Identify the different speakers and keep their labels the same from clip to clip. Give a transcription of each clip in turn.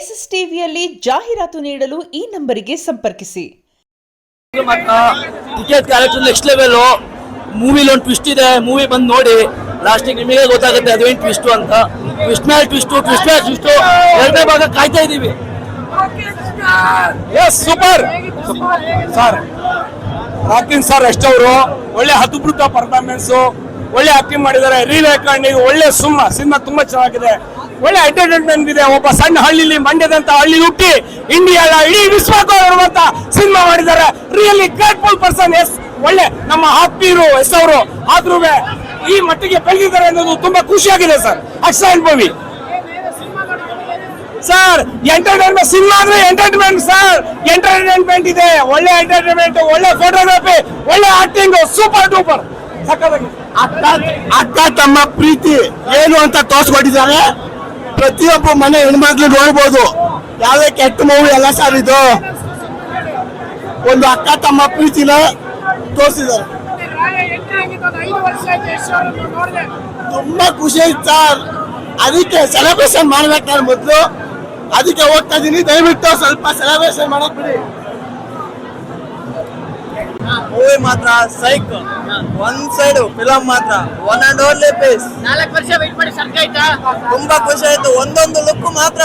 Speaker 1: S S ಟಿವಿಯಲ್ಲಿ ಜಾಹೀರಾತು ನೀಡಲು ಈ ನಂಬರಿಗೆ ಸಂಪರ್ಕಿಸಿ.
Speaker 2: Ticket character next level. ಮೂವಿಲಿ ಒಂದು ಟ್ವಿಸ್ಟ್ ಇದೆ, ಮೂವಿ ಬಂದು ನೋಡಿ ಲಾಸ್ಟಿಗೆ ನಿಮಗೆ ಗೊತ್ತಾಗುತ್ತೆ ಅದೇನು ಟ್ವಿಸ್ಟ್ ಅಂತ. ಟ್ವಿಸ್ಟ್ ಮೇಲೆ ಟ್ವಿಸ್ಟ್ ಎರಡನೇ ಭಾಗ ಕಾಯ್ತಾ ಇದೀವಿ.
Speaker 3: ಸೂಪರ್ ಸರ್, ರಾಕಿಂಗ್ ಸರ್ ಎಷ್ಟವರು ಒಳ್ಳೆ ಅದ್ಭುತ ಪರ್ಫಾರ್ಮೆನ್ಸ್, ಒಳ್ಳೆ ಆಕ್ಟಿಂಗ್ ಮಾಡಿದ್ದಾರೆ. ರೀರೇಖಂಡಿಗೆ ಒಳ್ಳೆ ಸಿನಿಮಾ ತುಂಬಾ ಚೆನ್ನಾಗಿದೆ, ಒಳ್ಳೆ ಎಂಟರ್ಟೈನ್ಮೆಂಟ್ ಇದೆ. ಒಬ್ಬ ಸಣ್ಣ ಹಳ್ಳಿಲಿ ಮಂಡ್ಯದಂತ ಹಳ್ಳಿ ಹುಟ್ಟಿ ಇಂಡಿಯಾ ಇಡೀ ವಿಶ್ವಕ್ಕೂ ನೋಡುವಂತ ಸಿನಿಮಾ ಮಾಡಿದ್ದಾರೆ. Really grateful person. ಒಳ್ಳೆ ನಮ್ಮ ಹಾಪ್ತೀರು ಎಸ್ ಅವರು ಆದ್ರೂ ಈ ಮಟ್ಟಿಗೆ ಬೆಳೆದಿದ್ದಾರೆ ಅನ್ನೋದು ತುಂಬಾ ಖುಷಿಯಾಗಿದೆ sir. Excellent movie sir. Entertainment cinema ಅಂದ್ರೆ ಎಂಟರ್ಟೈನ್ಮೆಂಟ್ ಸರ್, ಎಂಟರ್ಟೈನ್ಮೆಂಟ್ ಇದೆ. ಒಳ್ಳೆ ಎಂಟರ್ಟೈನ್ಮೆಂಟ್, ಒಳ್ಳೆ ಫೋಟೋಗ್ರಫಿ, ಒಳ್ಳೆ ಆಕ್ಟಿಂಗ್, ಸೂಪರ್ ಡೂಪರ್ ಸಕ್ಕತ್ತಾಗಿ.
Speaker 4: ಅಕ್ಕ ತಮ್ಮ ಪ್ರೀತಿ ಏನು ಅಂತ ತೋರ್ಸ್ಕೊಟ್ಟಿದ್ದಾರೆ. ಪ್ರತಿಯೊಬ್ಬ ಮನೆ ಹೆಣ್ಮಕ್ಳು ನೋಡ್ಬೋದು. ಯಾವುದೇ ಕೆಟ್ಟ ಮೂವಿ ಅಲ್ಲ ಸರ್ ಇದು, ಒಂದು ಅಕ್ಕ ತಮ್ಮ ಪ್ರೀತಿನ ತೋರಿಸಿದ್ದಾರೆ. ತುಂಬಾ ಖುಷಿ ಆಯ್ತು ಸರ್. ಅದಕ್ಕೆ ಸೆಲೆಬ್ರೇಷನ್ ಮಾಡ್ಬೇಕಾದ್ರೆ ಮೊದಲು ಅದಕ್ಕೆ ಹೋಗ್ತಾ ಇದೀನಿ. ದಯವಿಟ್ಟು ಸ್ವಲ್ಪ ಸೆಲೆಬ್ರೇಷನ್ ಮಾಡಕ್ ಬಿಡಿ.
Speaker 2: ಮೂವಿ ಮಾತ್ರ ಸೈಕ್, ಒನ್ ಸೈಡ್ ಫಿಲಂ ಮಾತ್ರ ಒನ್ ಅಂಡ್ ಓನ್ಲಿ ಪೀಸ್.
Speaker 5: 4 ವರ್ಷ ವೇಟ್ ಮಾಡಿ ಸರ್ಕ ಆಯ್ತಾ?
Speaker 2: ತುಂಬಾ ಖುಷಿ ಆಯ್ತು. ಒಂದೊಂದು ಲುಕ್ ಮಾತ್ರ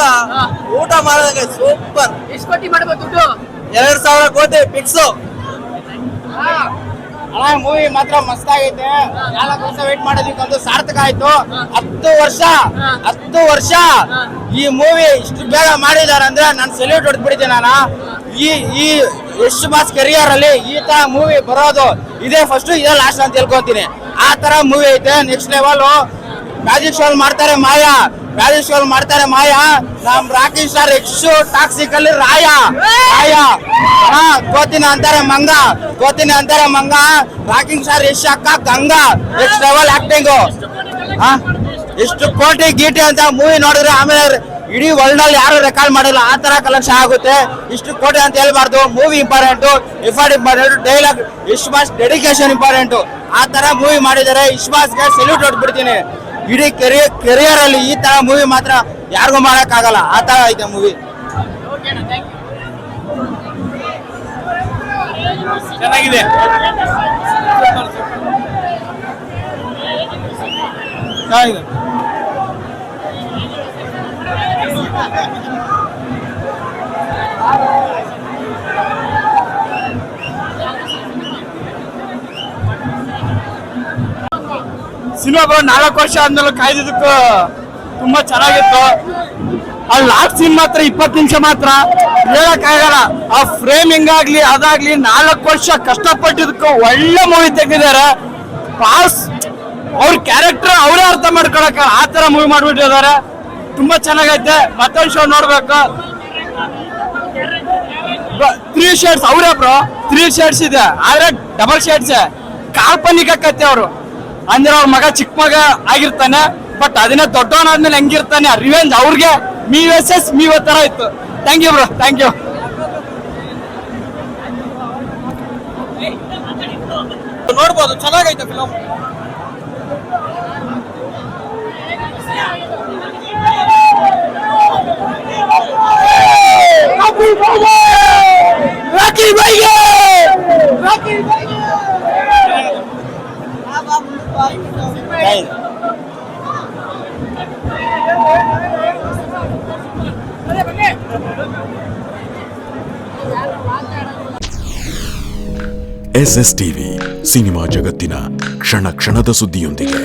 Speaker 2: ಊಟ ಮಾಡೋದಂಗೆ ಸೂಪರ್.
Speaker 5: ಎಷ್ಟು ಕೋಟಿ ಮಾಡ್ಬೋದು ದುಡ್ಡು?
Speaker 2: 2000 ಕೋಟಿ ಫಿಕ್ಸ್.
Speaker 4: ಮೂವಿ ಮಾತ್ರ ಮಸ್ತ್ ಆಗೈತೆ. 4 ವರ್ಷ ವೇಟ್ ಮಾಡೋದಕ್ಕೊಂದು ಸಾರ್ಥಕ ಆಯ್ತು. 10 ವರ್ಷ ಈ ಮೂವಿ ಇಷ್ಟು ಬೇಗ ಮಾಡಿದಾರೆ ಅಂದ್ರೆ ನಾನು ಸೆಲ್ಯೂಟ್ ಹೊಡೆದ್ಬಿಡ್ತೀನಿ. ನಾನು ಈ ಯಶ್ ಬಾಸ್ ಕೆರಿಯರ್ ಅಲ್ಲಿ ಈ ತರ ಮೂವಿ ಬರೋದು ಇದೇ ಫಸ್ಟ್, ಇದೇ ಲಾಸ್ಟ್ ಅಂತ ಹೇಳ್ಕೊಂತೀನಿ. ಆ ತರ ಮೂವಿ ಐತೆ. ನೆಕ್ಸ್ಟ್ ಲೆವೆಲ್ ಮ್ಯಾಜಿಕ್ ಶೋ ಮಾಡ್ತಾರೆ ಮಾಯಾ. ನಮ್ ರಾಕೇಶ್ ಸರ್ ಎಕ್ಸ್ ಟಾಕ್ಸಿಕ್ ಅಲ್ಲಿ ರಾಯ ಕೋತಿನ ಅಂತಾರೆ ಮಂಗ. ರಾಕಿಂಗ್ ಸರ್ ಯಶ್ ಅಕ್ಕ ಗಂಗಾ. Next level acting. ಎಷ್ಟು ಕೋಟಿ ಗೀಟಿ ಅಂತ ಮೂವಿ ನೋಡಿದ್ರೆ ಆಮೇಲೆ ಇಡೀ ವರ್ಲ್ಡ್ ಅಲ್ಲಿ ಯಾರು ರೆಕಾರ್ಡ್ ಮಾಡಿಲ್ಲ ಆ ತರ ಕಲೆಕ್ಷನ್ ಆಗುತ್ತೆ. ಇಷ್ಟು ಕೋಟಿ ಅಂತ ಹೇಳ್ಬಾರ್ದು. Movie important, effort important, dialogue Yash boss dedication important. ಆ ತರ ಮೂವಿ ಮಾಡಿದ್ದಾರೆ. ಯಶ್ ಬಾಸ್ಗೆ ಸೆಲ್ಯೂಟ್ ಹೊಡ್ಬಿಡ್ತೀನಿ. ಇಡೀ ಕೆರಿಯರ್ ಅಲ್ಲಿ ಈ ತರ ಮೂವಿ ಮಾತ್ರ ಯಾರಿಗೂ ಮಾಡಕ್ ಆಗಲ್ಲ. ಆ ತರ ಐತೆ ಮೂವಿ.
Speaker 3: ಚೆನ್ನಾಗಿದೆ. ಸಿನಿಮಾಗಳು 4 ವರ್ಷ ಆದ್ಮೇಲೆ ಕಾಯ್ದಿದ್ದಕ್ಕೂ ತುಂಬಾ ಚೆನ್ನಾಗಿತ್ತು. ಅಲ್ಲಿ ಲಾಸ್ಟ್ ಸೀನ್ ಮಾತ್ರ 20 ನಿಮಿಷ ಮಾತ್ರ ಹೇಳಕ್ಕಾಗಲ್ಲ. ಆ ಫ್ರೇಮಿಂಗ್ ಆಗ್ಲಿ ಅದಾಗ್ಲಿ 4 ವರ್ಷ ಕಷ್ಟಪಟ್ಟಿದ್ದಕ್ಕೂ ಒಳ್ಳೆ ಮೂವಿ ತೆಗೆದಿದ್ದಾರೆ. ಪಾಸ್ ಅವ್ರ ಕ್ಯಾರೆಕ್ಟರ್ ಅವರೇ ಅರ್ಥ ಮಾಡ್ಕೊಳಕ ಆ ತರ ಮೂವಿ ಮಾಡ್ಬಿಟ್ಟಿದ್ದಾರೆ. ತುಂಬಾ ಚೆನ್ನಾಗೈತೆ. ಮತ್ತೊಂದು ಶೋ ನೋಡ್ಬೇಕು. 3 ಶೇಡ್ಸ್ ಅವರೇ ಬ್ರೋ. 3 ಶೇಡ್ಸ್ ಇದೆ ಆದ್ರೆ ಡಬಲ್ ಶೇಡ್ಸ್ ಕಾಲ್ಪನಿಕ ಕತೆ. ಅವರು ಅಂದ್ರೆ ಅವ್ರ ಮಗ ಚಿಕ್ಕ ಮಗ ಆಗಿರ್ತಾನೆ, ಬಟ್ ಅದನ್ನ ದೊಡ್ಡವನಾದ್ಮೇಲೆ ಹೆಂಗಿರ್ತಾನೆ ರಿವೆಂಜ್ ಅವ್ರಿಗೆ ಮೀ ವರ್ಸಸ್ ಮೀ ತರ ಇತ್ತು. Thank you bro, thank you. ನೋಡ್ಬೋದು, ಚೆನ್ನಾಗೈತೆ ಫಿಲಮ್. ರಾಕಿ ಭಾಯ್ಗೆ
Speaker 6: ಎಸ್ಎಸ್ ಟಿವಿ ಸಿನಿಮಾ ಜಗತ್ತಿನ ಕ್ಷಣ ಕ್ಷಣದ ಸುದ್ದಿಯೊಂದಿಗೆ.